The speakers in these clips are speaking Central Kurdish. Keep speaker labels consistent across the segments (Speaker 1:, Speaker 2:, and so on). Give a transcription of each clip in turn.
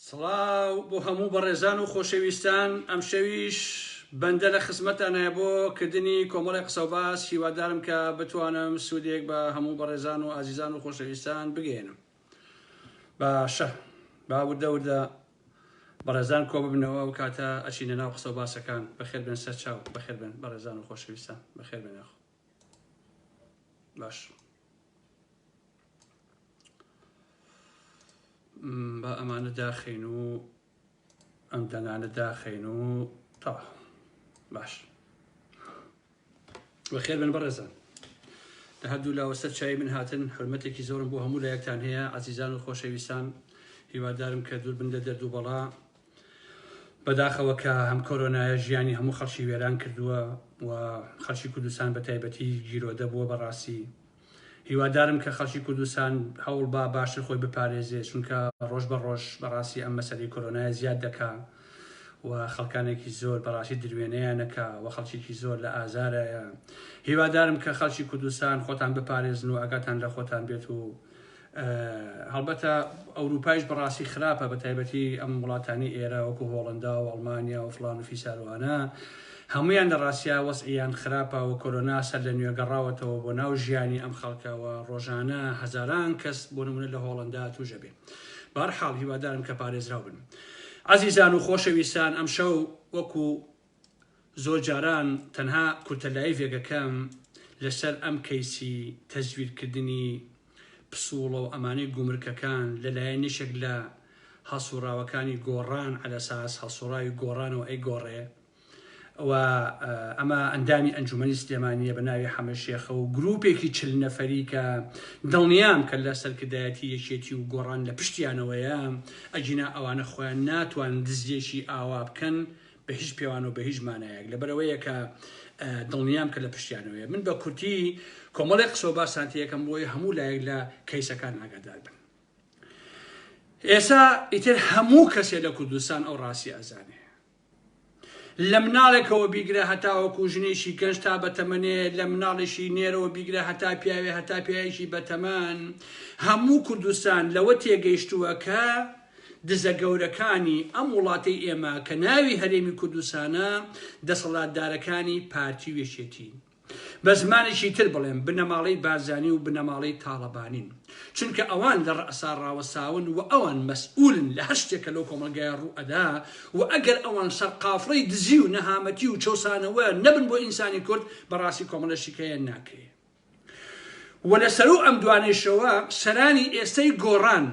Speaker 1: سڵاو بۆ هەموو بەڕێزان و خۆشەویستان ئەم شەویش بەندە لە خزمەتانە بۆ کردنی کۆمەڵی قسە و باس هیوادارم کە بتوانم سوودێک بە هەموو بەڕێزان و ئازیزان و خۆشەویستان بگەێنم. باشە با وردە بەڕێزان کۆ ببنەوە و کاتە ئەچینە ناو قسە و باسەکان. بەخێر بن سەر چاو، بەخێر بن بەڕێزان و خۆشەویستان، بەخێر بن. باش با ئەمانە داخین و ئەم دەنگانە داخین و تا باش بەخێر بن بەڕێزان. لە هەردوو لاوەسەر چای من هاتن حرمەتێکی زۆرم بۆ هەموو لە یەکتان هەیە. عزیزان و خۆشەویستان، هیوادارم کە دوور بن لە دەرد و بەڵا بەداخەوە کە هەم کۆرۆنایە ژیانی هەموو خەڵکی وێران کردووە و خەڵکی کوردستان بە تایبەتی گیرۆدە بووە بەڕاستی. هیوادارم کە خەڵکی کوردستان هەوڵ با باشتر خۆی بپارێزێ، چونکە ڕۆژ بە ڕۆژ بەڕاستی ئەم مەسەلەی کۆرۆنایە زیاد دەکا و خەڵکانێکی زۆر بەڕاستی دروێنەیانەکە و خەڵکیی زۆر لە ئازارەیە. هیوادارم کە خەڵکی کوردستان خۆتان بپارێزن و ئاگاتان لە خۆتان بێت و هەڵبەتە ئەوروپایش بەڕاستی خراپە، بە تایبەتی ئەم وڵاتانی ئێرە وەکو هۆڵندا و ئەڵمانیا و فڵان و فیساروانە هەمویان لە ڕاستیا وەسعیان خراپە و کۆرۆنا سەر لە نوێ گەڕاوەتەوە بۆ ناو ژیانی ئەم خەڵکەوە. ڕۆژانە هەزاران کەس بۆ نمونە لە هۆڵندا تووژە بێ. بەهەرحاڵ هیوادارم کە پارێزراو بن. عزیزان و خۆشەویستان، ئەم شەو وەکو زۆر جاران تەنها کورتەلایی ڤێگەکەم لەسەر ئەم کەیسی تەزویرکردنی پسوڵە و ئەمانەی گومرکەکان لەلایەن نیشێک لە هەسوڕاوەکانی گۆڕان عەلەساس هەسوڕاوی گۆڕانەوە ئەی گۆڕێ و ئەمە ئەندامی ئەنجومەنی سلێمانیە بە ناوی حەمەشێخە و گروپێکی 40 نەفەری کە دڵنیام کە لە سەرکردایەتی یەکێتی و گۆڕان لە پشتیانەوەیە ئەجینا ئەوانە خۆیان ناتوان دزیێکی ئاوا بکەن بە هیچ پێوان و بە هیچ مانایەک، لەبەرەوەیە کە دڵنیام کە لە پشتیانەوەیە. من بە کورتی کۆمەڵی قسە و باسانتیەکەم بۆی هەموو لایەک لە کەیسەکان ئاگادار بن. ئێستا ئیتر هەموو کەسێ لە کوردستان ئەو ڕاستی ئەزانێ. لە مناڵێکەوە بیگرە هەتاوەکو ژنێکی گەنج تا بەتەمەنێ، لە مناڵێکی نێرەوە بیگرە هەتا پیاوێ هەتا پیاوێکی بەتەمان، هەموو کوردستان لەوە تێگەیشتووە کە دزە گەورەکانی ئەم وڵاتی ئێمە کە ناوی هەرێمی کوردستانە دەسەڵاتدارەکانی پارتی وێشێتی، بە زمانێکی تر بڵێم بنەماڵەی بارزانی و بنەماڵەی تاڵەبانین، چونکە ئەوان لە ڕەسا ڕاوەساون و ئەوان مەسئولن لە هەر شتێکە لەو کۆمەلگایە ڕوو ئەدا و ئەگەر ئەوان سەرقافڵەی دزی و نەهامەتی و چەسانەوە نەبن بۆ ئینسانی کورد بەڕاستی کۆمەڵەشیکەیە ناکرێ. و لەسەرو ئەم دوانێشەوە سەرانی ئێستەی گۆڕان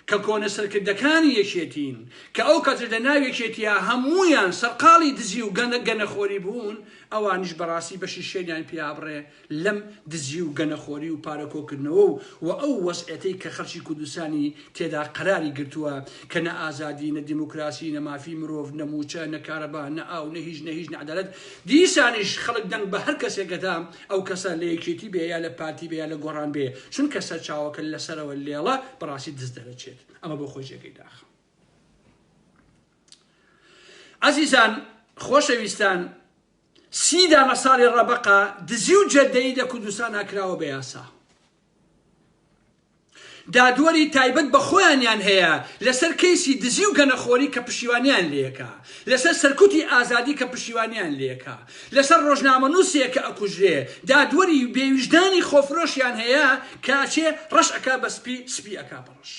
Speaker 1: کە کۆنە سەرکردەکانی یەکێتین کە ئەو کەسە لە ناو یەکێتیە هەمویان سەرقاڵی دزی و گەنەخۆری بوون، ئەوانیش بەڕاستی بەشی شوێنیان پیابڕێ لەم دزی و گەنەخۆری و پارەکۆکردنەوە و ئەو وەسعەتەی کە خەڵکی کوردستانی تێدا قەراری گرتووە کە نە ئازادی، نە دیموکراسی، نە مافی مرۆڤ، نە موچە، نە کارەبا، نە ئاو، نە هیچ نەعەدالەت. دیسانیش خەڵک دەنگ بە هەر کەسێکەدا ئەو کەسە لە یەکێتی بێ یا لە پارتی بێ یا لە گۆڕان بێ، چونکە سەرچاوەکە لەسەرەوە لێڵە بەڕاستی دز دەرەچێت. ئەمە بۆ خۆشیەکەی داخە. عزیزان خۆشەویستان، 30 دانە ساڵی ڕەبەقە دزی و جەردەیی لە کوردستان ناکراوە بە یاسا. دادوەری تایبەت بە خۆیانیان هەیە لەسەر کەیسی دزی و گەنەخۆری کە پشیوانیان لێکە، لەسەر سەرکوتی ئازادی کە پشیوانیان لێکە، لەسەر ڕۆژنامەنووسێک کە ئەکوژرێ، دادوەری بێویژدانی خۆفرۆشیان هەیە کاچێ ڕەش ئەکا بە سپی ئەکا بەڕەش.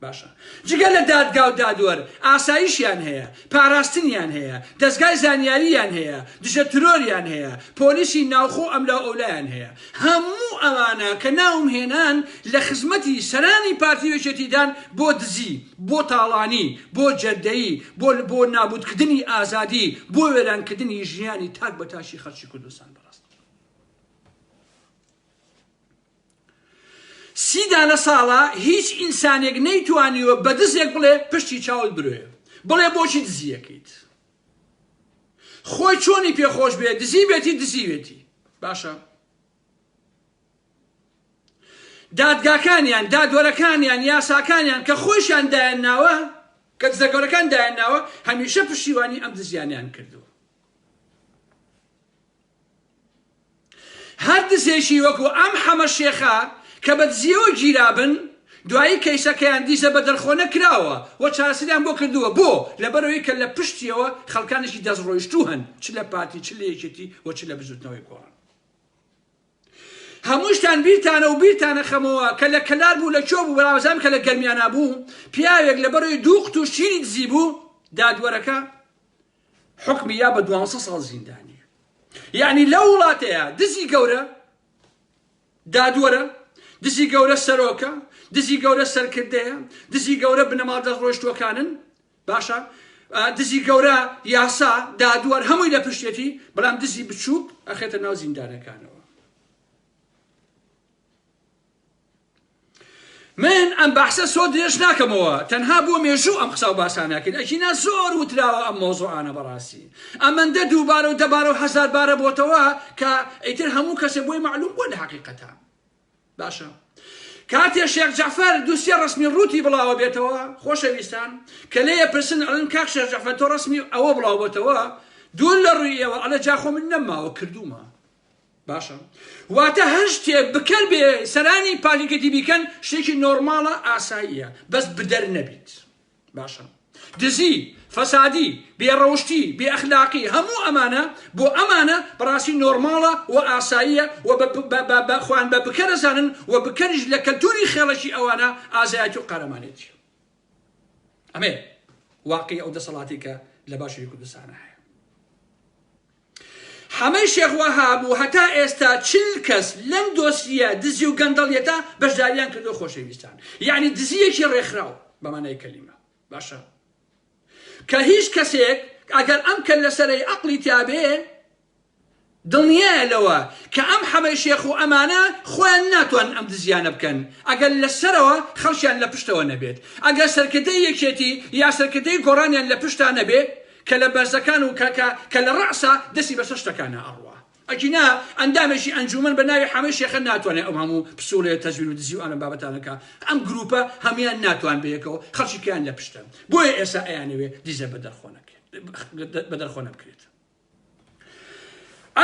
Speaker 1: باشە جگە لە دادگا و دادوەر ئاسایشیان هەیە، پاراستنیان هەیە، دەستگای زانیاریان هەیە، دژە ترۆریان هەیە، پۆلیسی ناوخۆ ئەملا ئەولایان هەیە. هەموو ئەوانە کە ناوم هێنان لە خزمەتی سەرانی پارتی وێچێتیدان بۆ دزی، بۆ تاڵانی، بۆ جەردەیی، بۆ نابودکردنی ئازادی، بۆ وێرانکردنی ژیانی تاک بە تاشی خەڵکی کوردستان. 30 دانە ساڵە هیچ ئینسانێک نەیتوانیوە بە دزێک بڵێ پشتی چاوت برێ، بڵێ بۆچی دزیەکەیت، خۆی چۆنی پێخۆش بێت، دزی بێتی دزیوێتی. باشە دادگاکانیان، دادوەرەکانیان، یاساکانیان کە خۆشیان دایانناوە، کە دزەگەورەکان دایانناوە، هەمیشە پشتیوانی ئەم دزیانیان کردووە. هەر دزێکی وەکو ئەم حەمەشێخە کە بە دزیەوە گیرابن دوایی کەیسەکەیان دیسە بە دەرخۆ نەکراوە و چارەسەریان بۆ کردووە بۆ لەبەرەوەی کە لە پشتیەوە خەڵکانێکی دەستڕۆیشتوو هەن چ لە پارتی چ لە یەکێتی و چ لە بزوتنەوەی گۆڕان. هەمووشتان بیرتانە و بیرتانە خەمەوە کە لە کەلار بوو لە کۆ بوو بەراوەزان کە لە گەرمیانە بوو پیاوێک لەبەرەوەی دوو قوت و شیری دزی بوو دادوەرەکە حکمی یا بە 200 ساڵ زیندانی. یعنی لەو وڵاتەیە دزی گەورە دادوەرە، دزی گەورە سەرۆکە، دزی گەورە سەرکردەیە، دزی گەورە بنەماڵ دەستڕۆیشتووەکانن باشە، دزی گەورە یاسا دادوەر هەمووی لە پشتێتی، بەڵام دزی بچووک ئەخێتە ناو زیندانەکانەوە. من ئەم بەحسە سۆ درێژ ناکەمەوە تەنها بۆ مێژوو ئەم قسە و باسان ناکەین ئەکینا زۆر وتراوە ئەم مۆزوعانە بەڕاستی ئەمەندە دووبارە و دەبارە و هەزار بارە بۆتەوە کە ئەیتر هەموو کەسێ بۆی معلوم بووە لە حەقیقەتە. باشە کاتێ شێخ جەعفەر دووسێ ڕسمی ڕووتی بڵاوە بێتەوە خۆشەویستان کە لێیە پرسن ئەڵێن کاک شێخ جەعفەر تۆ ڕسمی ئەوە بڵاو بۆتەوە دوور لە ڕوویەوە ئەڵێ جاخۆ من نەماوە کردومە. باشە واتە هەر شتێک بکەر بێ سەرانی پالیکەتی بیکەن شتێکی نۆرماڵە ئاساییە بەس بدەر نەبیت. باشە دزی فەسادی بێڕەوشتی بێ ئەخلاقی هەموو ئەمانە بۆ ئەمانە بەڕاستی نۆرماڵە و ئاساییە و خوان بە بکەرەزانن و بکەریش لە کەلتوری خێڵەکی ئەوانە ئازایەتی و قارەمانێتی. ئەمێ واقعی ئەو دەسەڵاتی کە لە باشووری کوردستانە هەیە. هەمەی شێخ وەهاب و هەتا ئێستا 40 کەس لەم دۆسیە دزی و گەندەڵیەتە بەشداریان کردو خۆشەویستان. یعنی دزیەکی ڕێکخراو بەمانای کەلیمە. باشە کە هیچ کەسێک ئەگەر ئەم کە لەسەرەی عەقڵی تیابێ دڵنیایە لەوە کە ئەم هەمەی شێخ و ئەمانە خۆیان ناتوان ئەم دزیانە بکەن ئەگەر لەسەرەوە خەڵکیان لە پشتەوە نەبێت ئەگەر سەرکردەی یەکێتی یا سەرکردەی گۆڕانیان لە پشتان نەبێت کە لە بەرزەکان و کە لە ڕەعسە دەستی بەسەر شتەکانە ئەڕوا ئەکینا ئەندامێکی ئەنجومەن بە ناوی هەمەی شێخە ناتوانێت ئەو هەموو پسوڵێ تەزویر و دزی و ئەم بابەتانەکە ئەم گروپە هەمیان ناتوان بەیەکەوە خەڵکیان لە پشتە بۆیە ئێستا ئەیانەوێ دیزە بە دەرخۆ نەبکرێت.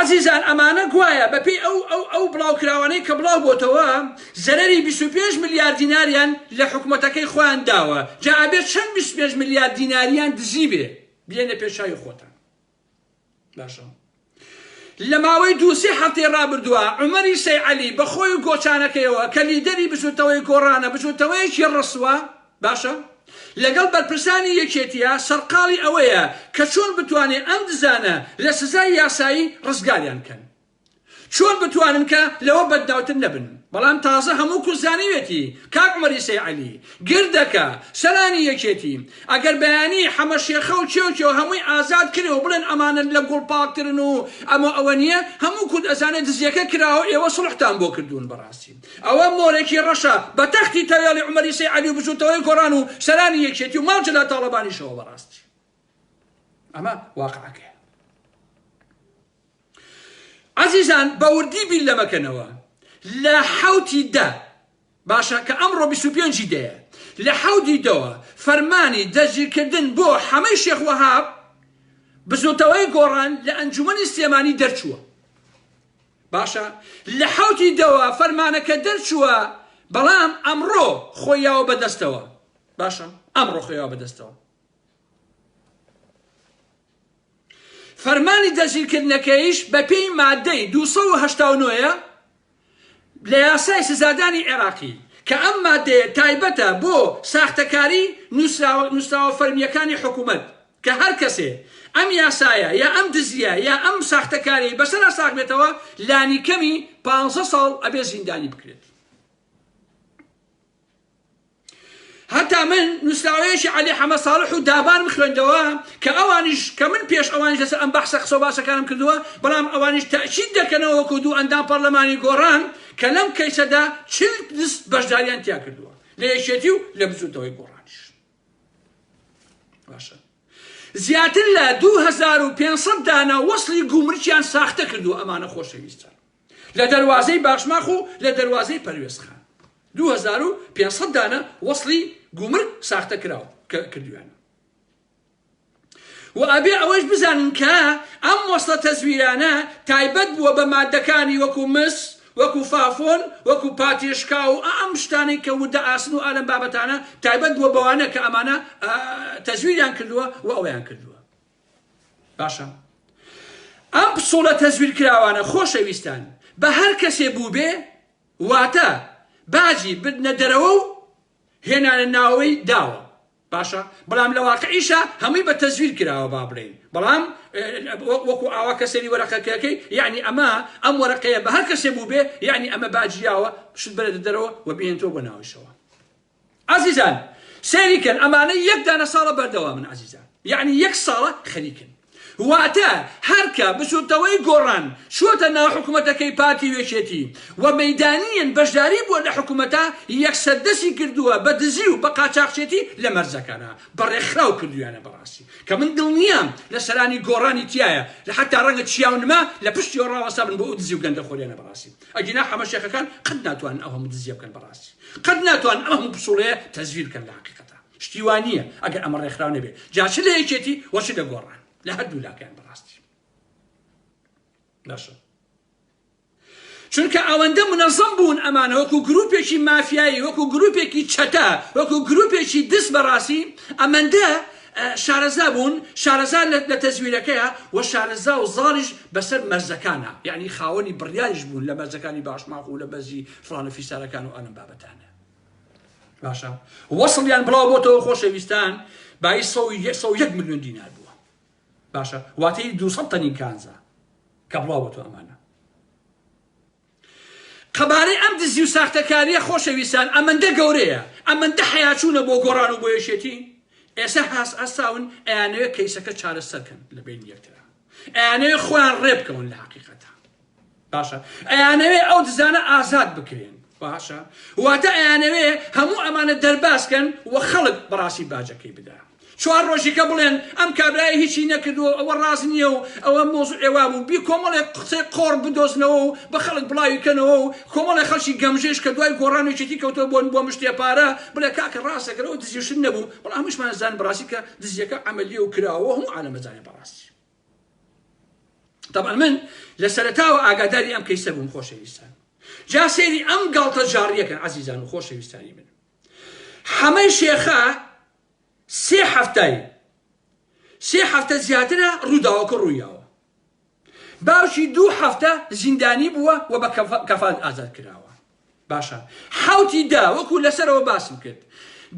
Speaker 1: عزیزان ئەمانە گوایە بەپێی ئەو بڵاوکراوانەی کە بڵاو بۆتەوە زەرەری 25 ملیار دیناریان لە حکوومەتەکەی خۆیان داوە جا ئەبێت چەند 25 ملیار دیناریان دزی بێ بێنە پێشای خۆتان. باشە لە ماوەی 2-3 هەفتەی ڕابردووە عومەری سەیعەلی بە خۆی و گۆچانەکەیەوە کە لیدەری بچووتەوەی گۆڕانە بچووتەوەیەکی ڕسووە باشە لەگەڵ بەرپرسانی یەکێتیە سەرقاڵی ئەوەیە کە چۆن بتوانێت ئەم دزانە لە سزای یاسایی ڕزگاریان کەن چۆن بتوانن کە لەوە بەدناوتر نەبن. بەڵام تازە هەموو کوزانیوێتی کاک عومەری سەیعەلی گردەکە سەرانی یەکێتی ئەگەر بەیانی حەمە شێخە و چێوچێوە هەمووی ئازاد کرێ و بڵێن ئەمانە لە گوڵپاکترن و ئەوە نییە هەموو کورد ئەزانێت دزیەکە کراوە ئێوە سڵحتان بۆ کردوون. بەڕاستی ئەوە مۆرێکی ڕەشە بە تەختی تەوێڵی عومەری سەیعەلی و بچووتەوەی گۆڕان و سەرانی یەکێتی و ماڵ جەلا تاڵەبانیشەوە. بەڕاستی ئەمە واقعەکە. عزیزان بەوردی بیل لەمەکەنەوە لە حوتی دا باشە کە ئەمڕۆ 25 دەیە لە حوتی دەوە فەرمانی دەستگیرکردن بۆ هەمەی شێخ وەهاب بزوتەوەی گۆڕان لە ئەنجومەنی سلێمانی دەرچووە. باشە لە حوتی دەوە فەرمانەکە دەرچووە بەڵام ئەمڕۆ خۆیاوە بەدەستەوە. باشە ئەمڕۆ خۆیاوە بەدەستەوە. فەرمانی دەستگیرکردنەکەیش بە پێی مادەی 289 لە یاسای سزادانی عێراقی کە ئەم مادەیە تایبەتە بۆ ساختەکاری نووسراوە فەرمیەکانی حکوومەت کە هەر کەسێ ئەم یاسایە یا ئەم دزیە یا ئەم ساختەکاری بەسەر ساخت بێتەوە لانی کەمی 15 ساڵ ئەبێ زیندانی بکرێت. هەتا من نووسراوەیەکی عەلی حەمە ساڵح و دابان خوێندەوە کە ئەوانیش کە من پێش ئەوانیش لەسەر ئەم بەحسە قسە و باسەکانم کردووە بەڵام ئەوانیش تەئکید دەکەنەوە وەکو دوو ئەندام پەرلەمانی گۆڕان کە لەم کەیسەدا 40 دست بەشداریان تیا کردووە لە یەکێتی و لە بزوتەوەی گۆڕانیش. باشە زیاتر لە 2500 دانە وەسڵی گومرچیان ساختە کردووە ئەمانە خۆشەویستان لە دەروازەی باشماخ و لە دەروازەی پەروێزخان 2500 دانە وەسڵی گومرگ ساختە کردویان. و ئەبێ ئەوەش بزانن کە ئەم وەسڵە تەزویرانە تایبەت بووە بە مادەکانی وەکو مس وەکو فافۆن وەکو پاتێشکا و ئەم شتانەی کە وردە ئاسن و ئالەم بابەتانە تایبەت بووە بەوانە کە ئەمانە تەزویریان کردووە و ئەوەیان کردووە. باشە ئەم پسوڵە تەزویر کراوانە خۆشەویستان بە هەر کەسێ بوو بێ واتە باجی بدنە دەرەوە و هێنانە ناوەی داوە. باشە بەڵام لە واقعیشە هەمووی بە تەزویر کراوە با بڵێن، بەڵام وەکو ئاوا کەسێری وەرەقەکەی یعنی ئەم وەرەقەیە بە هەر کەسێ بوو بێ یعنی ئەمە باجیاوە شت بەرە دەرەوە و بێنێتەوە بۆ ناویشەوە. عەزیزان سێریکەن ئەمانە یەک دانە ساڵە بەردەوامن عەزیزان، یعنی یەک ساڵە خەریکن. واتە هەرکە بچوتەوەی گۆڕان شوتە ناو حکوومەتەکەی پارتی وێچێتی و مەیدانیان بەشداری بووە لە حکوومەتە یەکسەردەسی کردووە بە دزی و بە قاچاقچێتی لە مەرزەکانە بەڕێکخراو کردویانە بەڕاستی کە من دڵنیام لە سەرانی گۆڕانی تایە لە حتا ڕەنگە چیاونما لە پشتی ڕاوەستا بن بۆ ئەو دزی و گەندە خۆریانە بەڕاستی ئەگینا هەمەشێخەکان قەت ناتوانن ئەو هەموو دزیە بکەن بەڕاستی قەت ناتوانن ئەم هەموو پسوڵەیە تەزویر بکەن لە حەقیقەتە شتی وان نییە ئەگەر ئەمە ڕێکخراو نەبێ جا چ لە یەکێتی وەچ لە گۆڕان لە هەردوو لاکەیان بەڕاستی باشە چونکە ئەوەندە منەظەم بوون ئەمانە وەکو گروپێکی مافیایی وەکو گروپێکی چەتە وەکو گروپێکی دست بەڕاستی ئەمەندە شارەزا بوون شارەزا لە تەزویرەکەیە و شارەزا و زاڵیش بەسەر مەرزەکانە یعنی خاوەنی بڕیاریش بوون لە مەرزەکانی باشماق و لە بەزی فڵانە فیسارەکان و ئەنم بابەتانە. باشە وەسڵیان بڵاو بۆتەوە خۆشەویستان بای 101 ملیۆن دینار بووە. باشە واتەی 200 تەنی کانزە کە بڵاو بۆتەوە ئەمانە. قەبارەی ئەم دزی و ساختەکاریە خۆشەویستان ئەمەندە گەورەیە ئەمەندە حیاچوونە بۆ گۆڕان و بۆ یەشێتی ئێستا هەستاون ئەیانەوێ کەیسەکە چارەسەرکەن لە بین یەکترا ئەیانەوێ خۆیان ڕێ بکەون لە حەقیقەتە. باشە ئەیانەوێ ئەو دزانە ئازاد بکرێن. باشە واتە ئەیانەوێ هەموو ئەمانە دەرباسکەن و خەڵک بەڕاستی باجەکەی بدە. 4 ڕۆژێکە بڵێن ئەم کابرای هیچی نەکردووە ئەوە ڕاست نییە و ئەوە مۆزوع ئێوا بوو بی کۆمەڵێک قسەی قۆڕ بدۆزنەوە و بە خەڵک بڵاویکەنەوە و کۆمەڵی خەڵکی گەمژێش کە دوای گۆڕانێکی کەوتە بۆ مشتێ پارە بڵێ کاکە ڕاستەکەەوە دزیشن نەبوو بەڵام هەمووشمان زان بەڕاستی کە دزیەکە عەمەلیە و کراوە هەموو عالەمەزانێ بەڕاستی. طبعا من لە سەرەتاوە ئاگاداری ئەم کەیسە بووم خۆشەویستان. جا سێری ئەم گاڵتە جاڕیەکەن عەزیزان و خۆشەویستانی من. حەمەی شێخە 3 هەفتە زیاترە ڕووداوەکە ڕوویاوە. باوکی 2 هەفتە زیندانی بووە و بە کەفالەت ئازاد کراوە. باشە حوتی دا وەکو لەسەرەوە باسم کرد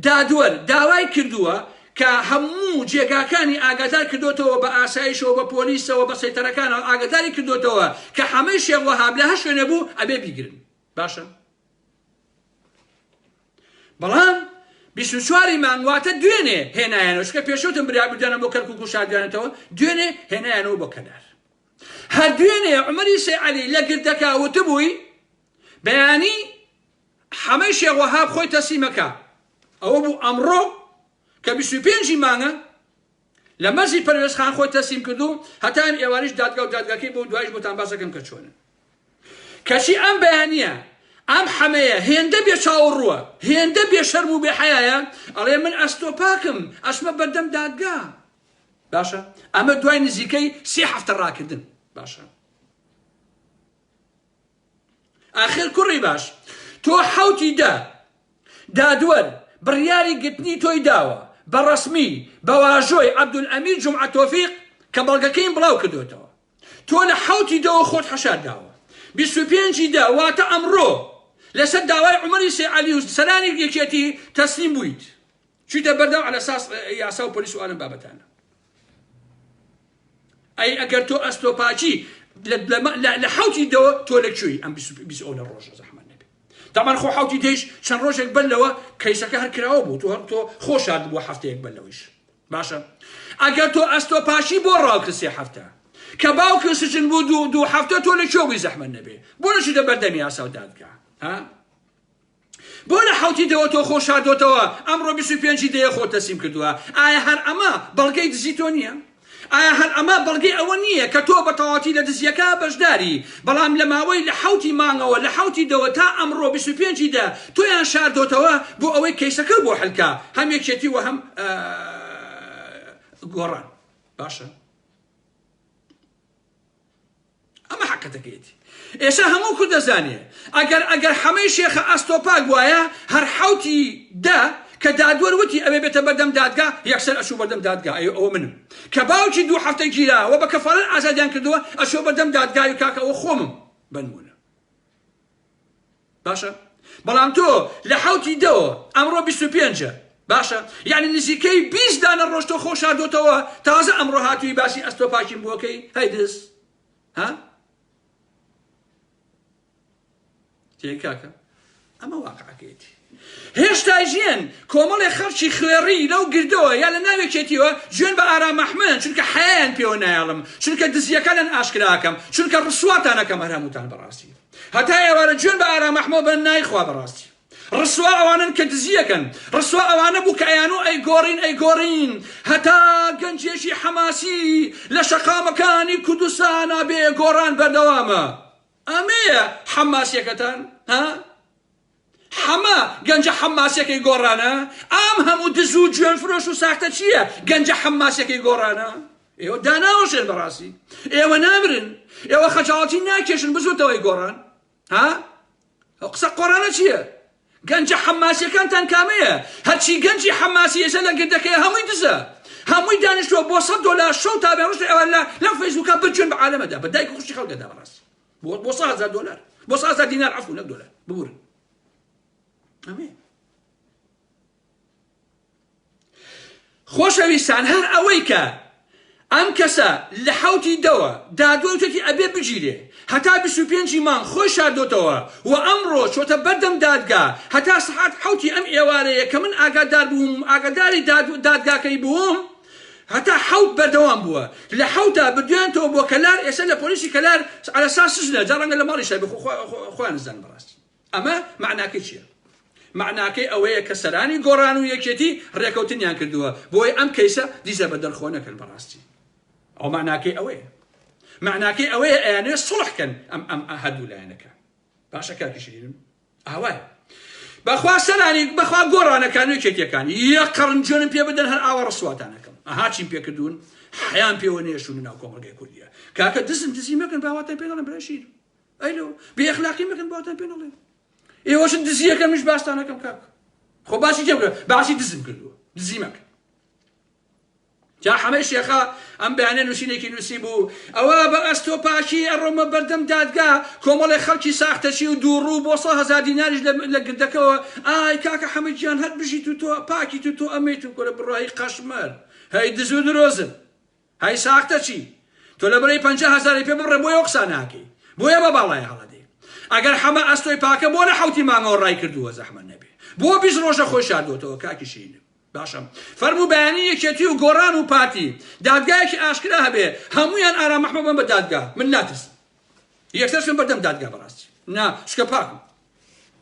Speaker 1: دادوەر داوای کردووە کە هەموو جێگاکانی ئاگادار کردوتەوە بە ئاسایشەوە بە پۆلیسەوە بە سەیتەرەکانە ئاگاداری کردوتەوە کە حەمەی شێخ وەهاب لە هەر شوێنە بوو ئەبێ بیگرن. باشە بەڵام 24 مانگواتە دوێنێ هێنایانەوە شکە پێشوتم برابردانە بۆ کەرکک و شادیانێتەوە دوێنێ هێنایانەوە بۆ کەدار. هەر دوێنێ عومەری سێ عەلی لە گردەکە وتبووی بەیانی حەمەی شێخ وەهاب خۆی تەسلیمەکە. ئەوە بوو ئەمڕۆ کە 25 مانگە لە مەرزی پەروێزخان خۆی تەسلیم کردو هەتان ئێوارش دادگا و دادگاکەی بۆ دوایش بۆتان باسەکەم کە چۆنە. کەچی ئەم بەیانیە ئەم حەمەیە هێندە بێ چاوەڕووە هێندە بێ شەرم و بێ حەیایە ئەڵێ من ئەستۆ پاکم ئەچمە بەردەم دادگا. باشە ئەمە دوای نزیکەی 3 هەفتە ڕاکردن. باشە ئاخر کوڕی باش تۆ حوتی دادوەر بڕیاری گرتنی تۆی داوە بە ڕەسمی بە واژۆی عەبدولئەمیر جومعە تۆفیق کە بەڵگەکەیم بڵاو کردوێتەوە تۆ لە حوتی دەوە خۆت حەشار داوە 25 واتە ئەمڕۆ لەسەر داوای عومەری سێ عەلی و سەرانی یەکێتی تەسلیم بوویت چیتە بەردەم عەلە ئەساس یاسا و پۆلیس و ئالەم بابەتانە. ئەی ئەگەر تۆ ئەستۆپاچی لە حوتی دەوە تۆ لەکوێی ئەم 20 ڕۆژە زەحمەت نەبێ. تامان خۆ حوتی دەیش چەند ڕۆژێک بەلەوە کەیسەکە هەر کراوە بوو تۆ خۆشاد بووە هەفتەیەک بەلەوەیش. باشە ئەگەر تۆ ئەستۆپاچی بۆ ڕاوکرد 3 هەفتە کە باوکە سجن بوو 2 هەفتە تۆ لەکوێ بووی زەحمەت نەبێ بۆ نەچیتە بەردەمی یاسا و دادگا بۆ لە حوتی دەوە تۆ خۆشادۆتەوە ئەمڕۆ 25 دەیە خۆ تەسلیم کردووە. ئایا هەر ئەمە بەڵگەی دزی تۆ نییە؟ ئایا هەر ئەمە بەڵگەی ئەوە نییە کە تۆ بە تەواوەتی لە دزیەکە بەشداری بەڵام لە ماوەی لە حوتی مانگەوە لە حوتی دەوە تا ئەمڕۆ 25 تۆیان شاردۆتەوە بۆ ئەوەی کەیسەکە بۆ حەلکە هەم یەکێتی و هەم گۆڕان. باشە ئەمە حقەتەکەیەتی ئێستا هەموو کورد دەزانێ ئەگەر حەمەی شێخە ئەستۆپاک وایە هەر حوتی دا کە دادوەر وتی ئەوێ بێتە بەردەم دادگا یەکسەر ئەچوو بەردەم دادگا ئەوە منم کە باوکی 2 هەفتە گیراوە بە کەفاڵەت ئازادیان کردووە ئەچوو بەردەم دادگا و کاکە ئەوە خۆمم بنمونە باشە بەڵام تۆ لە حوتی دەوە ئەمڕۆ 25 باشە یعنی نزیکەی 20 دانە ڕۆژ تۆ خۆشاردۆتەوە تازە ئەمڕۆ هاتووی باسی ئەستۆپاکیم بۆکەی هەی دەست ها تێی کاکە ئەمە واقعەکەیەتی هێشتا ژیان کۆمەڵی خەڵکی خوێڕی لەو گردەوە یا لە ناوێکێتیوە ژێن بە ئارام مەحمەد چونکە حەیان پێوە نایڵم چونکە دزیەکانن ئاشکراکەم چونکە ڕسواتانەکەم هەرهەمووتان بەڕاستی هەتا ئێوارە ژێن بە ئارام مەحمەد بە نایخوا بەڕاستی ڕسوا ئەوانن کە دزیەکەن ڕسوا ئەوانە بوو کە ئەیان و ئەیگۆڕین هەتا گەنجێکی حەماسی لە شەقامەکانی کوردستانە بێ گۆڕان بەردەوامە ئەمەیە حەماسیەکەتان ها حەما گەنجە حەماسیەکەی گۆڕانە ئام هەموو دز و گوێن فرۆش و ساختە چییە گەنجە حەماسیەکەی گۆڕانە ئێوە داناوەشێن بەڕاستی ئێوە نامرن ئێوە خەجاڵەتی ناکێشن بزوتەوەی گۆڕان ها ئەو قسە قۆڕانە چییە گەنجە حەماسیەکانتان کامەیە هەرچی گەنجی حەماسی ئێستا لە گردەکەی هەمووی دزە هەمووی دانیشتووە بۆ $100 شەو تا بێ ڕۆژ ئێوە لەم فەیسبووکە بچێن بە عالەمەدا بە دایک و خوشی خەڵکەدا بەڕاستی بۆ $100,000 بۆ $100,000 دینار عەفو نەک دۆلار ببورن ئەمێ خۆشەویستان هەر ئەوەی کە ئەم کەسە لە حوتی دەوە دادوەوتێتی ئەبێ بگیرێ هەتا 25 مانگ خۆی شاردۆتەوە و ئەمڕۆ چۆتە بەردەم دادگا هەتا سەعات حوتی ئەم ئێوارەیە کە من ئاگادار بووم ئاگاداری دادگاکەی بووم هەتا حوت بەردەوام بووە لە حوتا بدوێنتەوە بۆ کەلار ئێستا لە پۆلیسی کەلار ئەلەسا سژنە جا ڕەنگە لە ماڵی شای خۆیان نزان بەڕاستی ئەمە معناکەی چییە معناکەی ئەوەیە کە سەرانی گۆڕان و یەکێتی ڕێکەوتنیان کردووە بۆی ئەم کەیسە دیزە بە دەرخۆ نەکەن بەڕاستی ئەو معناکەی ئەوەیە معناکەی ئەوەیە ئەیانێ سڵحکەن ئەم هەردوو لایەنەکە باشە کاکی شیرین ئاوایە بەخوا سەرانی بەخوا گۆڕانەکان و یەکێتیەکانی یەک قەڕن جوێنم پێ بدەن هەر ئاوە ڕسواتانەکەم ئەها چیم پێکردوون حەیان پێوە نێشون ناو کۆمەڵگەی کوردیە کاکە دزی مەکەن باواتان پێ دەڵێن برای ئەیلۆ بێئەخلاقی مەکەن باواتان پێ دەڵێن ئێوەشن دزیەکەم میش باستانەکەم کاک خۆ باسی جێ بکە باسی دزم کردووە دزی مەکە جا حەمەی شێخە ئەم بەیانە نووسینێکی نووسی بوو ئەوە بە ئەستۆپاکی ئەڕۆمە بەردەم دادگا کۆمەڵی خەڵکی ساختەچی و دووڕوو بۆ $100,000 دیناریش لە گردەکەوە ئای کاکە حەمەد گیان هەر بژیت و تۆ پاکیت و تۆ ئەمەیت و کۆرە بڕایی قەشمەر هەی دز و درۆزن هەی ساختەچی تۆ لە بەرەی 50,000 پێ بڕێ بۆیە قسە ناکەی بۆیە بە باڵای هەڵەدەی ئەگەر حەمە ئەستۆی پاکە بۆ لە حوتی مانگەوە ڕای کردووە زەحمەت نەبێ بۆ 20 ڕۆژە خۆی شاردۆتەوە کاکی شینم باشە فەرموو بەیانی یەکێتی و گۆڕان و پارتی دادگایەکی ئاشکرا هەبێ هەمویان ئارام مەحمەد بن بە دادگا من ناترسم یەکسەرشم بەردەم دادگا بەڕاستی نا شکە پاکم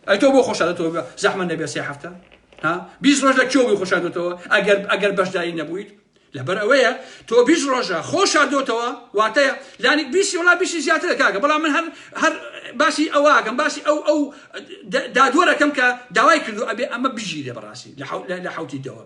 Speaker 1: ئەی تۆ بۆ خۆشادۆتەوە زەحمەت نەبێ 3 هەفتە ها 20 ڕۆژ لە کێوی خۆشادۆتەوە ئەگەر بەشداری نەبوویت لەبەر ئەوەیە تۆ 20 ڕۆژە خۆشادۆتەوە واتەیە لانی 20 وڵا 20 زیاتر کاکە بەڵام من هەر باسی ئەوواکەم باسی ئەو دادوەرەکەم کە داوای کردو ئەبێ ئەمە بژیرێ بەڕاستی لە حوتی دەوە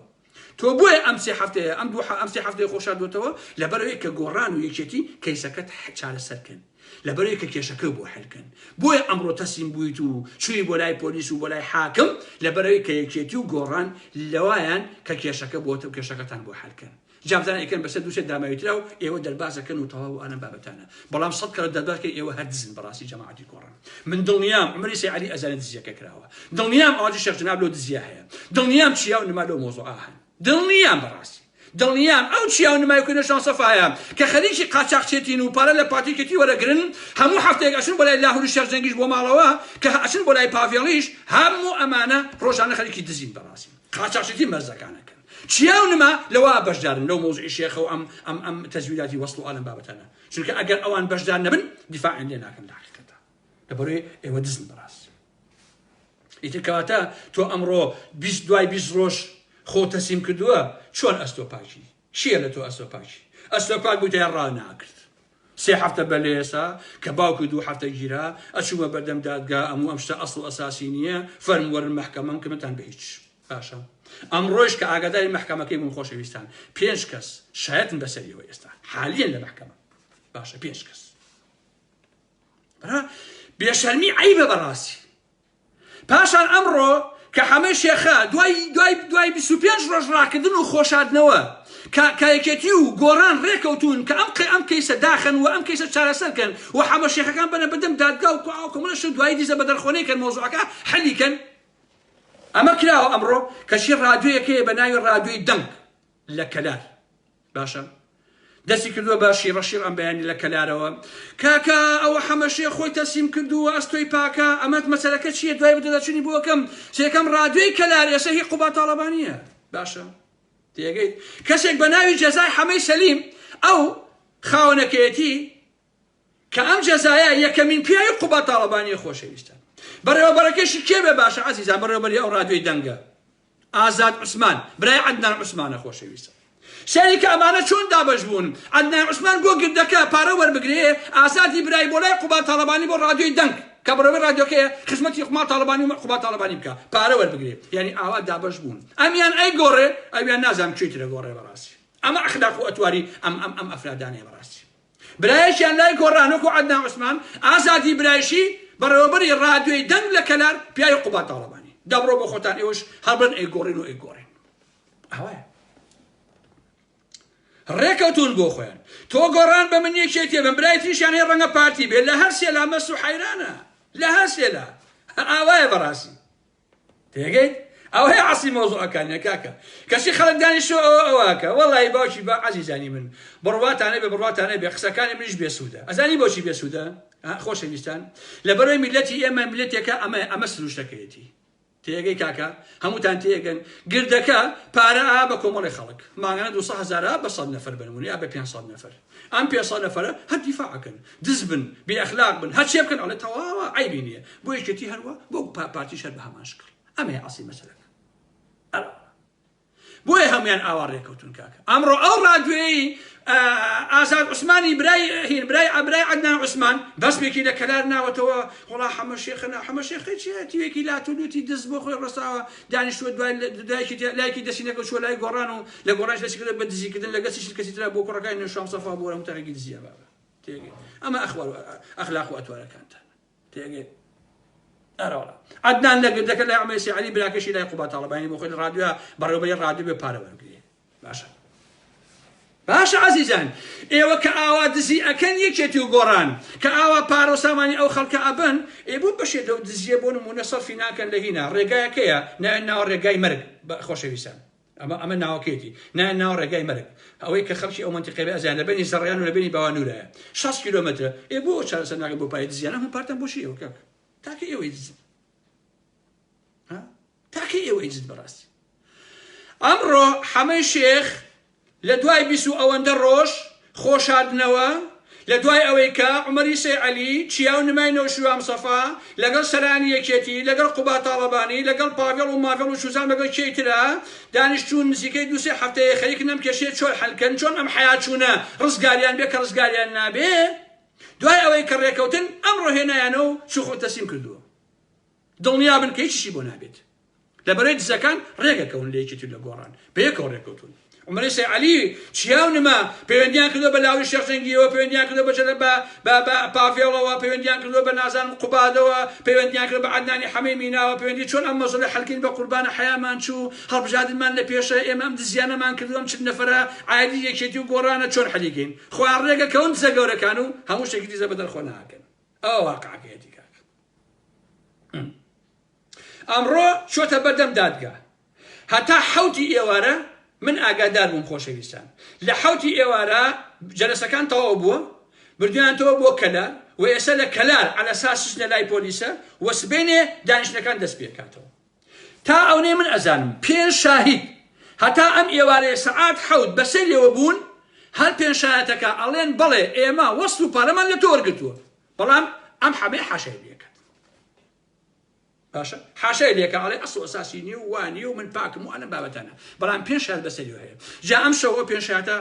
Speaker 1: تۆ بۆیە ئەم 3 هەفتەیە ئەم 3 هەفتەیە خۆشادۆتەوە لەبەرەوەی کە گۆڕان و یەکێتی کەیسەکەت چارەسەرکەن لەبەرەوەی کە کێشەکە بۆ حەلکەن بۆیە ئەمڕۆ تەسلیم بوویت و چووی بۆ لای پۆلیس و بۆ لای حاکم لەبەرەوەی کە یەکێتی و گۆڕان لەوایان کە کێشەکە بۆتە کێشەکەتان بۆ حەلکەن جامزانە ئەیکەن بەسەر دووسێ داماویترا و ئێوە دەربازەکەن و تەواو ئەنەم بابەتانە بەڵام 100 کەرە دەربازکە ئێوە هەر دزن بەڕاستی جەماعەتی گۆڕان من دڵنیام عمری سەیعەلی ئەزانێت دزیەکە کراوە دڵنیام ئاواجی شێخ جەناب لەو دزیە هەیە دڵنیام چیا و نما لەو مۆزوعە هەن دڵنیام بەڕاستی دڵنیام ئەو چیا و نمایکردنە شانسەفایە کە خەریکی قاچاقچێتین و پارە لە پارتیکەتی وەرەگرن هەموو هەفتەیەک ئەچن بۆ لای لاهوری شێرزەنگیش بۆ ماڵەوە کە ئەچن بۆ لای پاڤێڵیش هەموو ئەمانە ڕۆژانە خەریکی دزین بەڕاستی قاچاقچێتی مەرزەکانەکە چیاونما لەوا بەشدارن لەو مۆزوعی شێخە و ئەم تەزویراتی وەسڵ و ئالەم بابەتانە چونکە ئەگەر ئەوان بەشدار نەبن دیفاعیان لێ ناکەن لە حەقیقەتە لەبەرەوەی ئێوە دزن بەڕاست ئیتر کەواتە تۆ ئەمڕۆ 20 ڕۆژ خۆ تەسلیم کردووە چۆن ئەستۆپاکی چییە لە تۆ ئەستۆپاکی ئەستۆپاک بوویتە ڕا ناکرد 3 هەفتە بەلێسا کە باوکی 2 هەفتە گیرا ئەچوومە بەردەم دادگا ئەموو ئەم شتە ئەسڵ ئەساسی نییە فەرم وەرن مەحکەمەم کە منتان بە هیچ باشە ئەمڕۆژ کە ئاگاداری مەحکەمەکەی بوون خۆشەویستان 5 کەس شایەتن بەسەریەوە ئێستا حالیان لە مەحکەمە باشە 5 کەس بێشەرمی عیبە بەڕاستی. پاشان ئەمڕۆ کە هەمەی شێخە دوای 25 ڕۆژ ڕاکردن و خۆشادنەوە کە یەکێتی و گۆڕان ڕێکەوتون کە ئەم کەیسە داخن و ئەم کەیسە چارەسەرکەن و هەمە شێخەکان بنە بدەم دادگا و کۆمەڵەش دوای دیزە بە دەرخۆنەیەکەن مۆزوعەکە حەلیکەن. ئەمە کراوە ئەمڕۆ کەشی ڕادیۆیەکەیە بە ناوی ڕادیۆی دەنگ لە کەلار. باشە دەستی کردووە بە شیڕەشیر ئەم بەیانی لە کەلارەوە کاکە ئەوە هەمەشێ خۆی تەسیم کردووە ئەستۆی پاکە ئەمەت مەسەلەکە چییە دوای بدەدەچنی بۆکەم سێکەم ڕادیۆی کەلار ئێستا هی قوبا تاڵەبانیە. باشە تێگەیت کەسێک بە ناوی جەزای حەمەی سەلیم ئەو خاوەنەکەیەتی کە ئەم جەزایە یەکەمین پیاوی قوبا تاڵەبانیە خۆشەویستە. بەڕێوەبەرەکەشی کێ بێ باشە عەزیزان بەڕێوەبەری ئەو ڕادیۆی دەنگە ئازاد عوسمان برای عەدنان عوسمانە خۆشەویستە. سێری کە ئەمانە چۆن دابەش بوون عەدنان عوسمان بۆ گردەکە پارە وەربگرێ ئازادی برای بۆ لای قوبا تاڵەبانی بۆ ڕادیۆی دەنگ کە بەڕێوەبەر ڕادیۆکەیە خزمەتی قوبا تاڵەبانی بکە پارە وەربگرێ یعنی ئاوا دابەش بوون. ئەمیان ئەیگۆڕێ ئەویان نازانم چیترە گۆڕێ بەڕاستی. ئەمە ئەخلاق و ئەتواری ئەم ئەفرادانەیە بەڕاستی. برایشیان لای گۆڕانۆکو عەدنان عوسمان ئازادی برایشی بەڕێوەبەری ڕادیۆی دەنگ لە کەلار پیاوی قوبا تاڵەبانی دەبڕۆ بۆ خۆتان ئێوەش هەڵبن ئەیگۆڕین و ئەیگۆڕین. ئەوەیە ڕێکەوتون بۆ خۆیان تۆ گۆڕان بە من یەکێتێ بم برای تریشیان هەیە ڕەنگە پارتی بێت لە هەر سێلا مەس و حەیرانە لە هەر سێلا ئاوایە بەڕاستی تێگەیت ئەوەیە عەسی مۆزوعەکانە کاکە کەسی خەڵک دانیشتۆ ئەوەکە وەڵی باوکی بە عەزیزانی من بڕواتانە بێ قسەکانی منیش بێسوودە. ئەزانی بۆچی بێسوودە خۆشەویستان لەبەرەوەی میلەتی ئێمە میلەتێکە ئەمە سروشتەکەیەتی تێگەی کاکە هەمووتان تێگەن گردەکە پارە بە کۆمەڵی خەڵک ماگەنە 200,000 بە 100 نەفەر بنمونی بە 500 نەفەر ئەم 500 نەفەرە هەر دیفاعەکەن دز بن بێ ئەخلاق بن هەرچێ بکەن ئەڵێ تەواوە عیبی نییە بۆ یەکێتی هەروە بۆ پارتی شەر بە هەمان شکل. ئەمەیە ئەسی مەسەلەکە بۆیە هەمویان ئاوا ڕێکەوتون کاکە. ئەمڕۆ ئەو ڕادیۆی ئازاد عوسمانی برای عەدنان عوسمان بەسمێکی لە کەلار ناوەتەوە وڵا حەمە شێخی چیە تیوێکی لاتولوتی دز بۆ خۆی ڕستاوە دانیشتووە لایەکی دەسینەکە چۆ لای گۆڕان و لە گۆڕانش دەسیکردە بە دزیکردن لە گەسی کەسی ترا بۆ کوڕەکانی نوێشام سەفا بۆ هەمووتانێکی دزیە بابە تێگەی ئەمە ئەخلاق و ئەتوارەکانتان تێگەی. ئەرەوەڵا عەدنان لە گردەکە لای عەمەی عەلی براکەشی لای قوبا تاڵەبانی بۆ خۆی لە ڕادیۆ بەڕێوەبەری ڕادیۆ بێ پارە وەرگرێ. باشە عەزیزان ئێوە کە ئاوا دزی ئەکەن یەکێتی و گۆڕان کە ئاوا پارە و سامانی ئەو خەڵکە ئەبن ئێبوو بەشێ دەو دزیە بۆ نمونە سەرفی ناکەن لە هینا ڕێگایەکەیە ناوە ڕێگای مەرگ خۆشەویستان ئەمە ناوەکێتی ناوە ڕێگای مەرگ ئەوەی کە خەڵکی ئەو منتیقەی ئەزیان لە بینی زەڕیان و لە بینی باوانورەیە 6 کیلۆمەترە ئێبوو چارەسەر ناکەن بۆ پای دزیانە هەموو پارتان بۆشی ئەوە کاکە تاکە ئێوەی دزن تاکە ئێوەی دزن بەڕاستی. ئەمڕۆ هەمەی شێخ لە دوای 20 ئەوەندە ڕۆژ خۆشاردنەوە لە دوای ئەوەی کە عومەری سێ عەلی چیا و نماینەوە شوام سەفا لەگەڵ سەرانی یەکێتی لەگەڵ قوبا تاڵەبانی لەگەڵ پاڤێڵ و ماڤێڵ و شوزان لەگەڵ کێیترا دانیشتوون نزیکەی 2-3 هەفتەیە خەریک نەم کێشێ چۆن حەلکەن چۆن ئەم حەیاچوونە ڕزگاریان بێ کە ڕزگاریان نابێ دوای ئەوەی کە ڕێکەوتن ئەمڕۆ هێنایانە و چوخۆ تەسیم کردووە دڵنیا بن کە هیچیشی بۆ نابێت لەبەرەوەی دزەکان ڕێگەکەون لە یەکێتی لە گۆڕان بەیەکەوە ڕێکەوتون. عومەری سێ عەلی چیاو نما پەیوەندیان کردووە بە لاوی شێخزەنگیەوە پەیوەندیان کردووە بە پاڤێڵەوە پەیوەندیان کردووە بە نازانم قوبادەوە پەیوەندیان کردووە بە عەدنانی حەمەی میناوە پەیوەندی چۆن ئەم مەزڵە حەلکین بە قوربانە حەیامان چوو هەڵبژاردنمان لە پێشە ئێمە ئەم دزیانەمان کردووە ئەم چ نەفەرە عایدی یەکێتی و گۆڕانە چۆن حەلیکەین خۆیان ڕێگەکەون دزە گەورەکان و هەموو شتێکی دیزە بە دەرخۆ ناکەن. ئەوە واقعەکەیەتی کاکە. ئەمڕۆ چۆتە بەردەم دادگا هەتا حەوتی ئێوارە من ئاگادار بووم خۆشەویستان لە حەوتی ئێوارە جەلسەکان تەواو بووە بردویانتەوە بۆ کەلار و ئێستا لە کەلار عەلە ساسش لە لای پۆلیسە و سبەینێ دانیشتەکان دەست پێ بکاتەوە تا ئەوەی من ئەزانم 5 شاهید هەتا ئەم ئێوارەیە سەعات 7 بەسەریەوە بوون هەر 5 شایەتەکە ئەڵێن بەڵێ ئێمە وەست و پارەمان لە تۆ وەرگرتووە بەڵام ئەم حەمەی حاشای لێکات باشە حاشای لێکە ئەڵێ ئەسڵ ئەساسی نیە و وانیە و من پاکم و ئەنە بابەتانە بەڵام 5 شایەت بەسەریەوە هەیە جا ئەم شەوە 5 شایەتە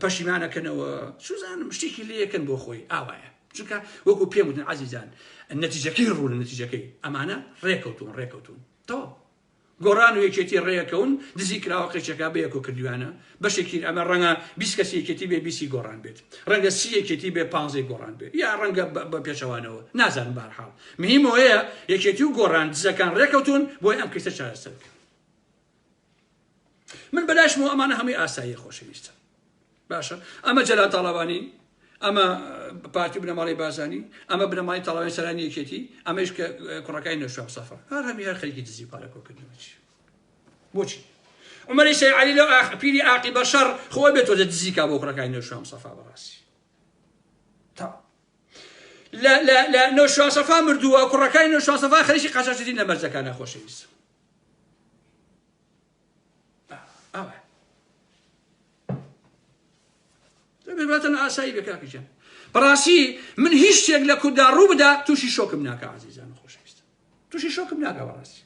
Speaker 1: پەشیمانەکەنەوە سوزانم شتێکی لێ یەکەن بۆ خۆی ئاوایە چونکە وەکو پێم وتن عەزیزان نەتیجەکەی ڕوو لە نەتیجەکەی ئەمانە ڕێکەوتون تەواو گۆڕان و یەکێتی ڕێەکەون دزی کراوە قێچەکە بە یەکۆ کردوانە بەشێکی ئەمە ڕەنگە 20 کەسی یەکێتی بێ 20 گۆڕان بێت ڕەنگە 30 یەکێتی بێ 15 گۆڕان بێت یا ڕەنگە بە پێچەوانەوە نازانم بەهەرحاڵ مهم ئەوەیە یەکێتی و گۆڕان دزەکان ڕێکەوتون بۆی ئەم کەسە چارەسەر بکەن. من بەلاشمەوە ئەمانە هەمووی ئاسایی خۆشەویستە باشە ئەمە جەلال تاڵابانی ئەمە پارتی بنەماڵی بازانی ئەمە بنەماڵی تاڵابانی سەرانی یەکێتی ئەمەش کە کوڕەکەی نەشوام سەفەر هەر هەمی هەر خەریکی دزی پارەکۆکردنەوەچی بۆچی عمەری سەی عەلی لەو پیری عاقیبە شەڕ خۆی بێتەوە دزی کا بۆ کوڕەکەی نەشوام سەفا بەڕاستی تا لە نەشوام سەفا مردووە کوڕەکەی نەشوام سەفا خەریکی قاچاقچی لە مەرجەکانە خۆشەویست بێتەنە ئاسایی بێکاکەجان بەڕاستی من هیچ شتێک لە کووردا ڕوو بدا تووشی شۆکم ناکە عەزیزان خۆشەویستە تووشی شۆکم ناکە بەڕاستی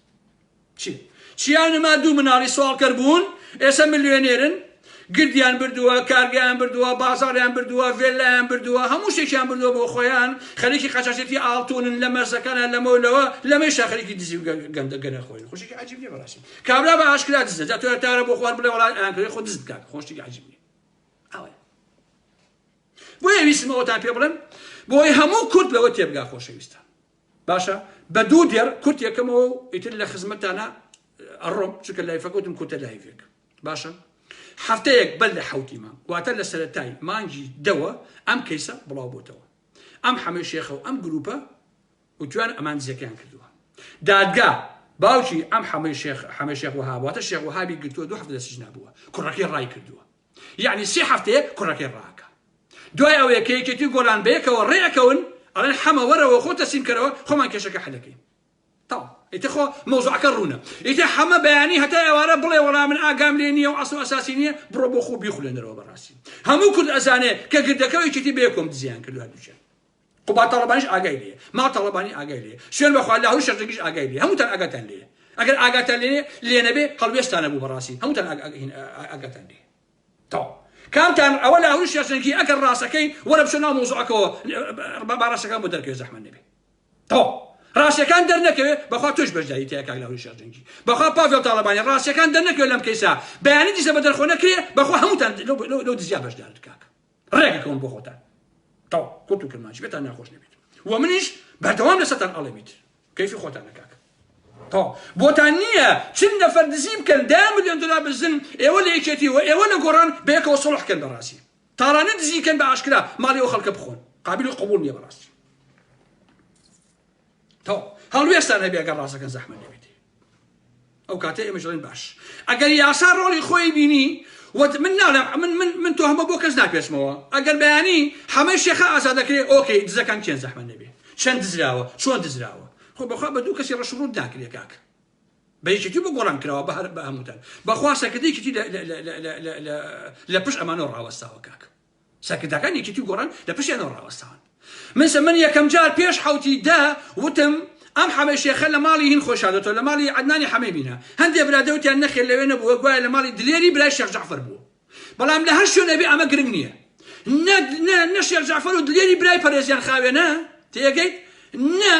Speaker 1: چیان نەما دوو مناڵی سواڵکەر بوون ئێستا ملیۆنێرن گردیان بردووە کارگەیان بردووە بازاڕیان بردووە ڤێلایان بردووە هەموو شتێکیان بردووە بۆ خۆیان خەریکی قاچاقچێتی ئاڵتونن لە مەرزەکانیان لەمەولەوە لەمەیشا خەریکی دزی و گەنە خۆین خۆشێکی عەجیب نییە بەڕاستی کابرا بە ئاشکرا دزە جا تۆ تارە بۆ خوار بڵێ وەڵات ئەیانکردی خۆ دزت بکات خۆشتێکی عەجیب نییە ئەوەیە بۆیە ویستم ئەوتان پێ بڵێم بۆی هەموو کورد لەوە تێبگا خۆشەویستە باشە بە دوو دێر کورت یەکەمەوە ئیتر لە خزمەتانە ئەڕۆم چونکە لایفەکەوتم کورتە لایڤێک باشە هەفتەیەک بەل لە حەوتی مام واتە لە سەرەتای مانگی دەوە ئەم کەیسە بڵاو بۆتەوە ئەم حەمەی شێخە و ئەم گروپە وتوان ئەمان دزەکەیان کردووە دادگا باوکی ئەم حەمەی شێخ وەهاب واتە شێخ وەهابی گرتووە 2 هەفتە لە سجنا بووە کوڕەکەی ڕای کردووە یعنی 3 هەفتەیە کوڕەکەی ڕاکە دوای ئەوەیە کە یەکێتی گۆڕان بەیەکەوە ڕێەکەون ئەڵێن حەمە وەرەوە خۆ تەسلیم کەرەوە خۆمان کێشەکە حەلەکەین تاو ئیتر خۆ مەوزوعەکە ڕوونە ئیتر حەمە بەیانی هەتا ئێوارە بڵێ وەڵام من ئاگام لێ نییە و ئەسڵ ئەساسی نییە بڕۆ بۆ خۆ بیخولێنەرەوە بەڕاستی هەموو کورد ئەزانێ کە گردەکە یەکێتی بەیەکۆم دزیان کردو هەردووچیان قوبا تاڵەبانیش ئاگای لێیە ماڵ تاڵەبانی ئاگای لێیە شوێن بەخوا لاهوری شەرجەکیش ئاگای لێیە هەمووتان ئاگاتان لێیە ئەگەر ئاگاتان لێ نەبێ هەڵوێستانە بوو بەڕاستی هەمووتان ئاگاتان لێیە تاو کامتان ئەوە لاهوری شەرجەکی ئەگەر ڕاستەکەی وەرە بچۆ ناو مۆزوعەکەەوە باڕاستەکان بۆ دەرکەوێ زەحمەت نەبێ تاو ڕاستیەکان دەرنەکەوێت بەخوا توش بەشداری تیا کاک لاهوری شەرجەنگی بەخوا پاڤێڵ تاڵەبانی ڕاستیەکان دەرنەکەوێت لەم کەیسا بەیانی دیسە بە دەرخۆ نەکرێ بەخوا هەمووتان لەو دزیا بەشدارت کاک ڕێگەکەون بۆ خۆتان تاو کورت و کرمانچی بێتان ناخۆش نەبێت و منیش بەردەوام لەسەرتان ئەڵێمیت کەیفی خۆتانە کاک تاو بۆتان نییە چند نەفەر دزی بکەن 10 ملیۆن دلار بزن ئێوە لە یەکێتیەوە ئێوە لە گۆڕان بەیەکەوە سڵحکەن بەڕاستی تاڕانە دزیکەن بە ئاشکرا ماڵی ئەو خەڵکە بخۆن قابل و قبول نییە بەڕاستی تاو هەڵوێستان هەبێ ئەگەر ڕاستەکەن زەحمەت نەبێت ئەو کاتە ئێمە ژڵێن باش ئەگەر یاسا ڕۆڵی خۆی بینی من ناڵێم من تۆ هەمە بۆ کەس ناپێشمەوە ئەگەر بەیانی هەمەی شێخە ئازاد دەکرێت ئۆکەی دزەکان چێن زەحمەت نەبێ چەند دزراوە چۆن دزراوە خۆ بەخوا بە دوو کەسی ڕەشڕوود ناکرێت کاک بە یەکێتی بۆ گۆڕان کراوە بە هەمووتان بەخوا سەکردەیەکێتی لە پشت ئەمانەوە ڕاوەستاوە کاک سەکردەکان یەکێتی گۆڕان لە پشتیانەوە ڕاوەستاون من یەکەم جار پێش حەوتی دا وتم ئەم حەمەی شێخە لە ماڵی هین خۆشادەتەوە لە ماڵی عەدنانی حەمەی بینە هەندێک برادەوتیان نەخێر لەوێ نەبووە گوایە لە ماڵی دلێری برای شێخ جەعفەر بوو بەڵام لە هەر شوێنە بێ ئەمە گرنگ نییە نە شێخ جەعفەر و دلێری برای پەرێزیان خاوێنە تێگەیت نە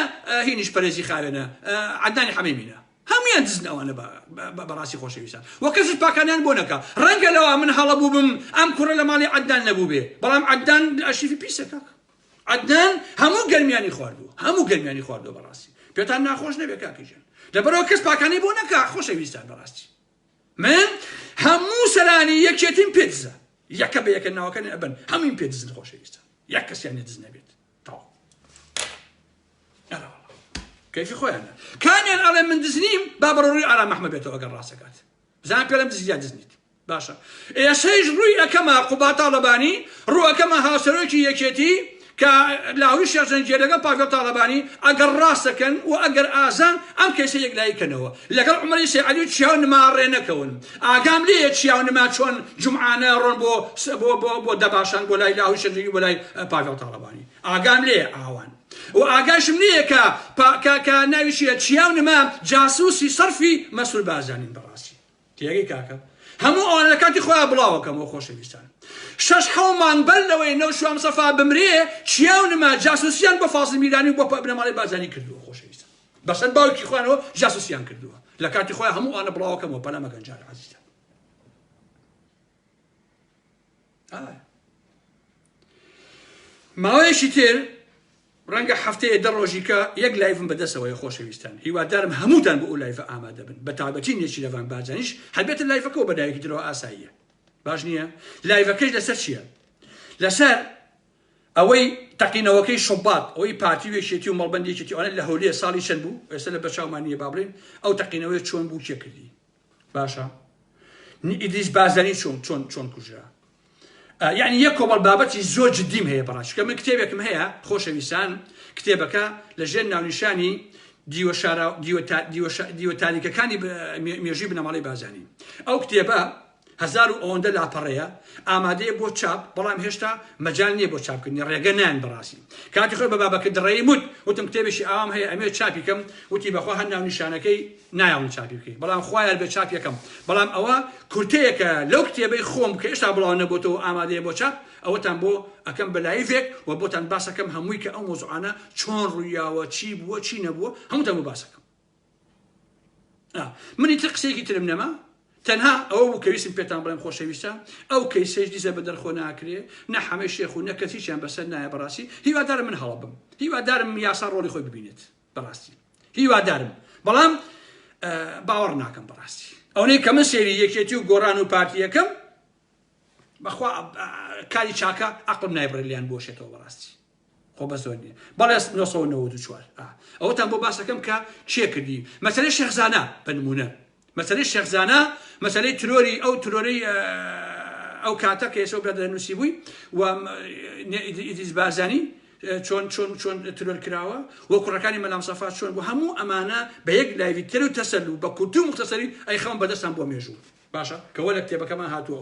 Speaker 1: هینیش پەرێزی خاوێنە عەدنانی حەمەی بینە هەمویان دزن ئەوانە بەڕاستی خۆشەویستان وە کەسیش پاکانیان بۆ نەکا ڕەنگە لەوە من هەڵە بوو بم ئەم کوڕە لە ماڵی عەدنان نەبوو بێ بەڵام عەدنان ئەشیفی پیسە کاک عەدنان هەموو گەرمیانی خواردووە بەڕاستی پێتان ناخۆش نەبێ کاکیژان لەبەرەوە کەس پاکانی بۆ نەکا خۆشەویستان بەڕاستی من هەموو سەرانی یەکێتیم پێ دزە یەکە بە یەکە ناوەکەن ئەبن هەمووین پێ دزن خۆشەویستان یەک کەسیان دز نەبێت تاو کەیفی خۆیانە کامیان ئەڵێ من دزنیم با بەڕۆڕووی ئارام مەحمە بێتەوە ئەگەر ڕاستەکات بزانام پێڵێم دزیا دزنیت باشە ئێسەیش ڕووی ئەکەمە قوبا تاڵەبانی ڕوو ئەکەمە هاوسەرۆکی یەکێتی کە لاهوری شێرزەنگی لەگەڵ پاڤێڵ تاڵەبانی ئەگەر ڕاستەکەن و ئەگەر ئازان ئەم کەیسە یەکلایکەنەوە لەگەڵ عومەری سەی عەلی و چیاو نما ڕێنەکەون ئاگام لێیە چیاو نما چۆن جومعانە ڕۆن بۆ دەباشان بۆ لای لاهوری شێرزەنگی بۆ لای پاڤێڵ تاڵەبانی ئاگام لێیە ئاوان و ئاگاشم نییە کە ناویشیە چیاو نما جاسووسی سەرفی مەسعود بارزانین بەڕاستی تێگەی کاکە هەموو ئەوانە لە کاتی خۆیان بڵاوەکەمەوە خۆشەویستان 6 مانگ بەر لەوەی نەوشوام سەفا بمرێ چیاو نما جاسووسیان بە فازڵ میرانی بۆ بنەماڵی بارزانی کردووە خۆشەویستان بەسەر باوکی خۆیانەوە جاسووسیان کردووە لە کاتی خۆی هەموو ئەوانە بڵاوکەمەوە بەلامە گەنجار عزیزان. ماوەیەکی تر ڕەنگە هەفتەیە دە ڕۆژیکە یەک لایڤم بەدەستەوەی خۆشەویستان هیوادارم هەمووتان بۆ ئەو لایڤە ئامادە بن بە تابەتی نێکی لەوان بازانیش هەبێتە لایڤەکەەوە بەدایەکی درەوە ئاساییە باش نییە لایڤەکەش لەسەر چییە لەسەر ئەوەی تەقینەوەکەی شوبات ئەوەی پارتی وێشێتی و مەڵبەندێکی ئەوانە لە هەولێر ساڵی چەند بوو ئێستا لە بەرچاومانیە با بڵێن ئەو تەقینەوەی چۆن بوو چێ کردی باشە ئیدریس بازرگانی چۆن کوژرا یعنی یەک کۆمەڵ بابەتی زۆر جدیم هەیە بەڕاست کە من کتێبێکم هەیە خۆشەویستان کتێبەکە لەژێر ناونیشانی دیوە تاریکەکانی مێژووی بنەماڵەی بازرگانی ئەو کتێبە 1000 ئەوەندە لاپەڕەیە ئامادەیە بۆ چاپ بەڵام هێشتا مەجال نییە بۆ چاپکردنی ڕێگە نان بەڕاستی کاتی خۆی بە بابەکە دڕێی وتم کتێبێکی ئاوام هەیە ئەمێ چاپی کەم وتی بەخوا هەر ناونیشانەکەی نایاون چاپی بکەی بەڵام خوایە بێ چاپ یەکەم بەڵام ئەوە کورتەیەکە لەو کتێبەی خۆم کە هێشتا بڵاو نەبووتەوە ئامادەیە بۆ چاپ ئەوەتان بۆ ئەەکەم بە لایڤێک و بۆتان باسەکەم هەمووی کە ئەو مۆزوعانە چۆن ڕوویاوە چی بووە چی نەبووە هەمووتان بۆ باسەکەم منی تر قسەیەکی ترم نەما تەنها ئەوە بوو کەویستم پێتان بڵێم خۆشەویستان ئەو کەیسەش دیزە بە دەرخۆ ناکرێ نە هەمەی شێخ و نە کەسییان بەسەر نایە بەڕاستی هیوادارم من هەڵە بم هیوادارم یاسا ڕۆڵی خۆی ببینێت بەڕاستی هیوادارم بەڵام باوەڕ ناکەم بەڕاستی ئەوەی کە من سێری یەکێتی و گۆڕان و پارتیەکەم بەخوا کاری چاکە عەقڵم نایبڕێت لیان بۆشێتەوە بەڕاستی خۆ بە زۆر نییە بەڵێ 1994 ئەوەتان بۆ باسەکەم کە چێ کردی مەسەلەی شێخزانە بە نمونە مەسەلەی شێخزانە مەسەلەی ترۆری ئەو ترۆرەی ئەو کاتە کە ئێستا برادە نووسی بووی و ئیدریس بارزانی چۆن ترۆر کراوە و کوڕەکانی مەلام سەفا چۆن بوو هەموو ئەمانە بە یەک لایڤی تر و تەسەلو بە کورتی و مختصری ئەی خەون بەدەستان بۆ مێژوو باشە کەوە لە کتێبەکەمان هاتووە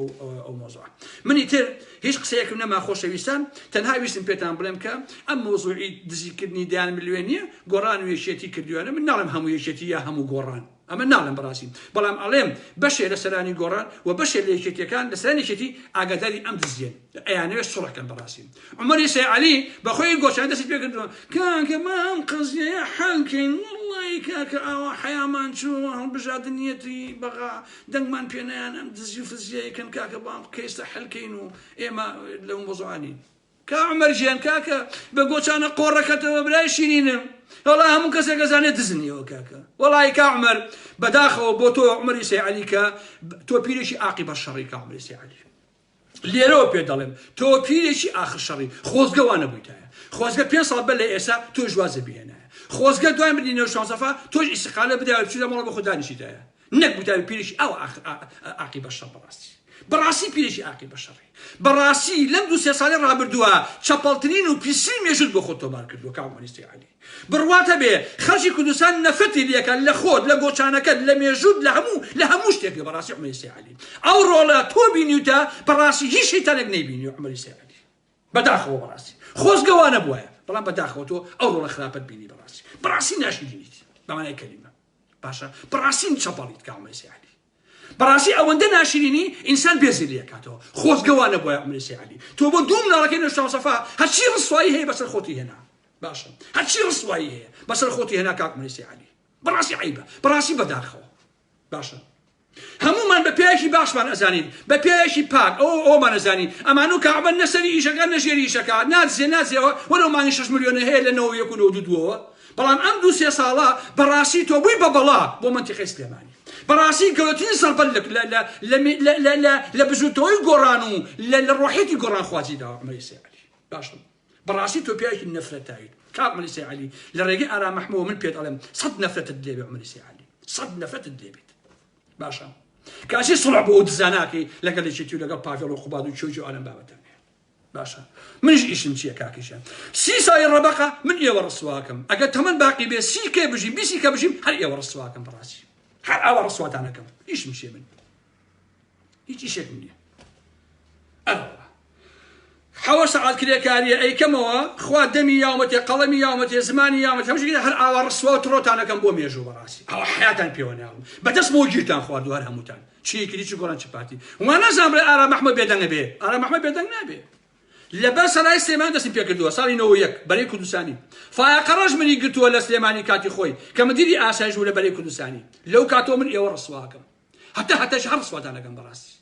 Speaker 1: ئەو مۆزوع منی تر هیچ قسەیەکم نەما خۆشەویستان تەنها ویستم پێتان بڵێم کە ئەم مۆزوعی دزیکردنی دایان ملیۆن نییە گۆڕان و یەکێتی کردووانە من ناڵێم هەموو یەکێتی یا هەموو گۆڕان ئەمە ناڵێم بەڕاستی بەڵام ئەڵێم بەشێ لە سەرانی گۆڕان و بەشێ لە یەکێتیەکان لە سەرانی یەکێتی ئاگاداری ئەم دزیێن ئەیانەوێت سوڕەکەن بەڕاستی عومەری سەیعەلی بەخۆی گۆچان دەستی پێکردووە کاکە مام قەزیەیە حەڵکەین وەڵڵی کاکە ئاوا حەیامان چووە هەڵبژاردنیەتی بەغا دەنگمان پێنەیان ئەم دزی و فزیەکەن کاکە بام کەیستە حەلکەین و ئێمە لەو مۆزوعانی کە عومەر ژیان کاکە بە گۆچانە قۆڕەکەتەوە برای شیرینم والله هەموو کەسێک گەزانێت دزنیەوە کاکە وەڵی کا عومەر بەداخەوە بۆ تۆ عومەری سەیعەلی کە تۆ پیرێکی عاقبە شەڕی کا عومەری سەیعەلی لێرەوە پێ دەڵێم تۆ پیرێکی ئاخر شەڕی خۆزگەوانە بوویتایە خۆزگە 5 ساڵ بە لە ئێستا تۆش وازە بهێنایە خۆزگە دوای مدینەوە شانسەفا تۆش ئیستیقالە بداوە بچی لە مەڵە بە خوددانیشیدایە نەک بوویتایە پیرێکی ئەو عاقبە شەڕ بەڕاستی بەڕاستی پیرێکی عاقبە شەڕی بەڕاستی لەم 2-3 ساڵی ڕابردووە چەپەڵترین و پیسین مێژوت بۆ خۆت تۆمار کردووە کا عومەری سەیعەلی بڕواتە بێ خەڵکی کوردستان نەفەتی لێکەن لە خۆت لە گۆچانەکەت لە مێژوت لە هەموو شتێکی بەڕاستی عومەری سەیعەلی ئەو ڕۆڵە تۆ بینیوتە بەڕاستی هیچ شەیتانێک نەیبینی عومەری سەیعەلی بەداخەوە بەڕاستی خۆزگەوانە بووە بەڵام بەداخەوە تۆ ئەو ڕۆڵە خراپەت بینی بەڕاستی ناشیدنیت بەمانای کەلیمە باشە بەڕاستی چەپەڵیت کا عومەری سەیعەلی بەڕاستی ئەوەندە ناشرینی ئینسان بێزی لێ کاتەوە خۆزگەوانە بۆیە عومەری سەیعەلی تۆ بۆ دوو مناڵەکەی نەشتاو سەفا هەرچی ڕسوایی هەیە بەسەر خۆتی هێنا باشە هەرچی ڕسوایی هەیە بەسەر خۆتی هێنا کا عومەری سەیعەلی بەڕاستی عیبە بەڕاستی بەداخەوە باشە هەمومان بە پێیەکی باشمان ئەزانین بە پێیەکی پاک ئەومان ئەزانین ئەمان و کەعبە نەسەری ئیشەکە نەژێری ئیشەکە نازێەوە وەرەمانی 6 ملیۆنە هەیە لە 91-92ەوە بەڵام ئەم 2-3 ساڵە بەڕاستی تۆ بووی بە بەڵا بۆ منتیقەی سلێمانی بەڕاستی گەورەترین سەربەر لە بژوتەوەی گۆڕان و لە ڕۆحێتی گۆڕان خوازیدا عومەری سەیعەلی باشە بەڕاستی تۆ پیاوێکی نەفرەتایت کا عومەری سەیعەلی لە ڕێگەی ئارا مەحموود من پێت ئەڵێم 100 نەفرەتت لێبێ عومەری سەیعەلی 100 نەفرەتت لێبێت باشە کاچی سڵح بۆ دزاناکەی لەگەڵ یەکێتی و لەگەڵ پاڤێڵ و خوباد و چۆچی و ئالەم بابەتان باشە منیش ئیشم چییە کاکەشیان 30 ساڵی ڕەبەقە من ئێوە ڕسواکەم ئەگەر تەمەن باقی بێ 30 کێ بژیم 20 کە بژیم هەر ئێوە ڕسواکەم بەڕاستی هەر ئەوە ڕسواتانەکەم ئیشم چیە من هیچ ئیشێکم نییە ئەوە 7 ساعات کرێکاریە ئەیکەمەوە خوا دەمی یاومەتێ قەڵەمی یاومەتێ زمانی یاومەت هەمووشی هەر ئاوا ڕسوا و تڕۆتانەکەم بۆ مێژوو بەڕاستی ئەوە حیاتان پێوە ناوم بەدەستمەوە گیرتان خواردووە هەر هەمووتان چی کردی چی گۆڕان چ پارتی وانە نازانم بڵێ ئارا مەحموود بێدەنگە بێ ئارا مەحموود بێدەنگ نابێ لەبەر سەرای سلێمان دەستی پێ کردووە ساڵی 91 بەرەی کوردستانی فایقەڕەش منی گرتووە لە سلێمانی کاتی خۆی کە مدیری ئاسایش بوو لە بەرەی کوردستانی لەو کاتۆ من ئێوە ڕسواکەم هەتاش هەر ڕسواتان لەگەم بەڕاستی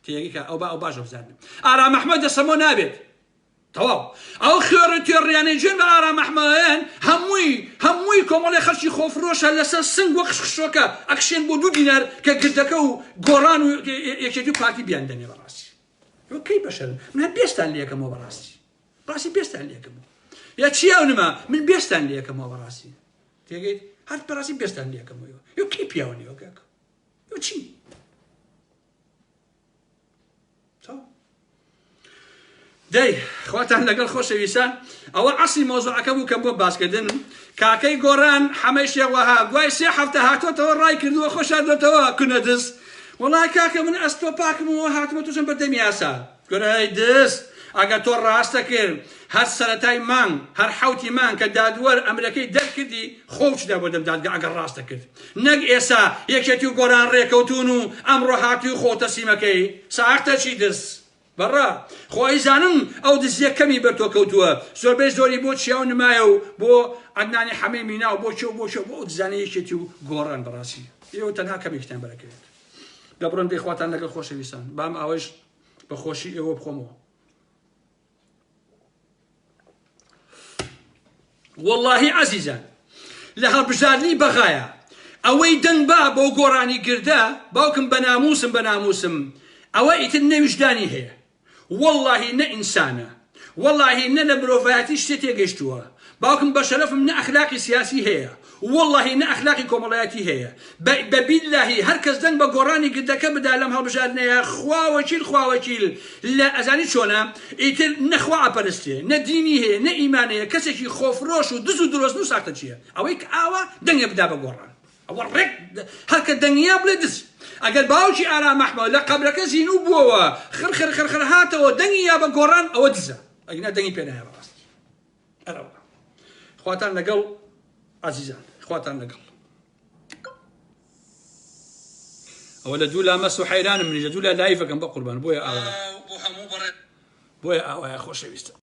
Speaker 1: تێگەی کە ئەو باشە بزانم ئارام ئەحمەد دەسەمۆ نابێت تەواو ئەو خێڕ توێڕیانەی جێن بە ئارام ئەحمەدیان هەمووی کۆمەڵی خەڵکی خۆفرۆشە لەسەر سنگ وەک خشۆکە ئەکشێن بۆ 2 دینار کە گردەکە و گۆڕان و یەکێتی و پارتی بیان دەنێ بەڕاستی کەی بەشەر من بێستان لێکەمەوە بەڕاستی ڕاستی بێستان لێکەمەوە یا چیا نما من بێستان لێکەمەوە بەڕاستی تێگەیت هەر بەڕاستی بێستان لێکەمەوە یۆ کەی پیاوەنیەوە کاکە یۆ چی دەی خواتان لەگەڵ خۆشەویستان ئەوە عەسی مۆزوعەکە بوو کەم بۆ باسکردن کاکەی گۆڕان حەمەیشێک وەها دوای 3 هەفتە هاتۆتەوە ڕای کردووە خۆشاردۆتەوە کونە دەست وەڵای کاکە من ئەستۆ پاکمەوە هاتمە تووشم بەردەمی یاسا گۆرای دەست ئەگەر تۆ ڕاستە کرد هەر سەرەتای مانگ هەر حوتی مانگ کە دادوەر ئەمرەکەی دەرکردی خۆچدا بۆ دەم دادگا ئەگەر ڕاستە کرد نەک ئێسا یەکێتی و گۆران ڕێکەوتون و ئەمڕۆ هاتی و خۆتە سیمەکەی ساختە چی دەست بەڕا خۆی زانم ئەو دزیە کەمی بەر تۆ کەوتووە زۆربەی زۆری بۆ چیاو نمایە و بۆ ئەدنانی حەمەی مینا و بۆ ئەو دزانەی یەکێتی و گۆڕان بەڕاستی ئێوە تەنها کەمێکتان بەرەکەوێت لە بڕۆن دەیخواتان لەگەڵ خۆشەویستان بام ئەوەش بە خۆشی ئێوە بخۆمەوە واللهی عەزیزان لە هەڵبژاردنی بەغایە ئەوەی دەنگ با بۆ گۆڕانی گردە باوکم بە ناموسم ئەوە ئیتر نەویژدانی هەیە واللهی نە ئینسانە واللهی نە لە مرۆڤایەتی شتێ تێگەیشتووە باوکم بە شەرەفم نە ئەخلاقی سیاسی هەیە واللهی نە ئەخلاقی کۆمەڵایەتی هەیە بەبیللهی هەر کەس دەنگ بە گۆڕانی گردەکە بدا لەم هەڵبژاردنەیە خواوەکیل لە ئەزانی چۆنە ئیتر نەخوا ئاپەرستێ نە دینی هەیە نە ئیمانەیە کەسێکی خۆفرۆش و دز و درۆست و ساختە چییە ئەوەی کە ئاوا دەنگە بدا بە گۆڕان ئەوە ڕێک هەرکە دەنگیا بڵێ دز ئەگەر باوکی ئارام ئەحمەد لە قەبرەکە زینوو بووەوە خڕ هاتەوە دەنگی یا بە گۆڕان ئەوە دزە ئەگەنا دەنگی پێ نایە بەڕاستی ئەرەوە خواتان لەگەڵ عەزیزان خواتان لەگەڵ ئەوە لە دوو لامەس و حەیرانم منیش لە دوو لا لایڤەکەم بە قوربان بۆیە ئاوایە خۆشەویستە